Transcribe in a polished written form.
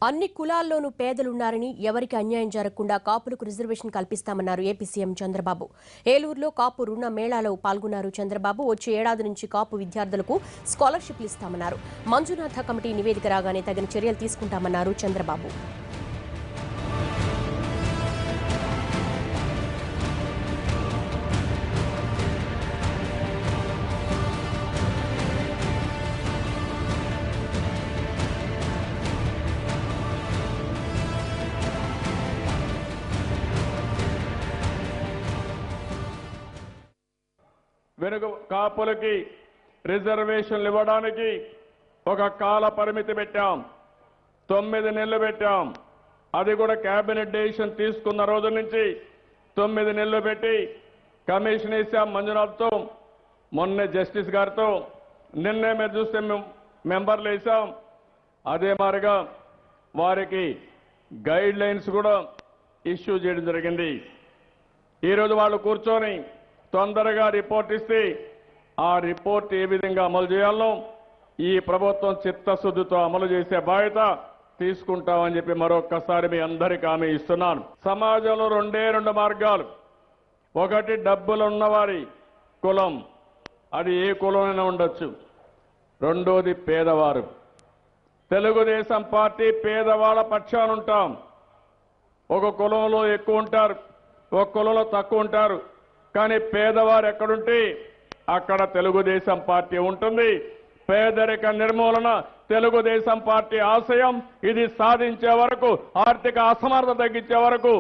అన్ని కులాల్లోనూ పేదలున్నారని ఎవరికి అన్యాయం జరగకుండా కాపులకు రిజర్వేషన్ కల్పిస్తామన్నారు ఏపీ సీఎం చంద్రబాబు. ఏలూరులో కాపు రుణ మేళాలో పాల్గొన్నారు చంద్రబాబు. వచ్చే ఏడాది నుంచి కాపు విద్యార్థులకు స్కాలర్షిప్లు ఇస్తామన్నారు. మంజునాథ కమిటీ నివేదిక రాగానే తగిన చర్యలు తీసుకుంటామన్నారు చంద్రబాబు. వెనుక కాపులకి రిజర్వేషన్లు ఇవ్వడానికి ఒక కాల పరిమితి పెట్టాం. 9 నెలలు పెట్టాం. అది కూడా కేబినెట్ డెసిషన్ తీసుకున్న రోజు నుంచి 9 నెలలు పెట్టి కమిషన్ వేసాం మంజునాథ్తో, మొన్నే జస్టిస్ గారితో, నిన్నే మీరు చూస్తే మెంబర్లు వేసాం. అదే మాదిరిగా వారికి గైడ్ లైన్స్ కూడా ఇష్యూ చేయడం జరిగింది. ఈరోజు వాళ్ళు కూర్చొని తొందరగా రిపోర్ట్ ఇస్తే ఆ రిపోర్ట్ ఏ విధంగా అమలు చేయాలో ఈ ప్రభుత్వం చిత్తశుద్ధితో అమలు చేసే బాధ్యత తీసుకుంటామని చెప్పి మరొక్కసారి మీ అందరికీ హామీ ఇస్తున్నాను. సమాజంలో రెండు మార్గాలు. ఒకటి డబ్బులున్నవారి కులం, అది ఏ కులమైనా ఉండొచ్చు. రెండోది పేదవారు. తెలుగుదేశం పార్టీ పేదవాళ్ళ పక్షాన ఉంటాం. ఒక కులంలో ఎక్కువ ఉంటారు, ఒక కులంలో తక్కువ ఉంటారు. కానీ పేదవారు ఎక్కడుంటే అక్కడ తెలుగుదేశం పార్టీ ఉంటుంది. పేదరిక నిర్మూలన తెలుగుదేశం పార్టీ ఆశయం. ఇది సాధించే వరకు, ఆర్థిక అసమర్థత తగ్గించే వరకు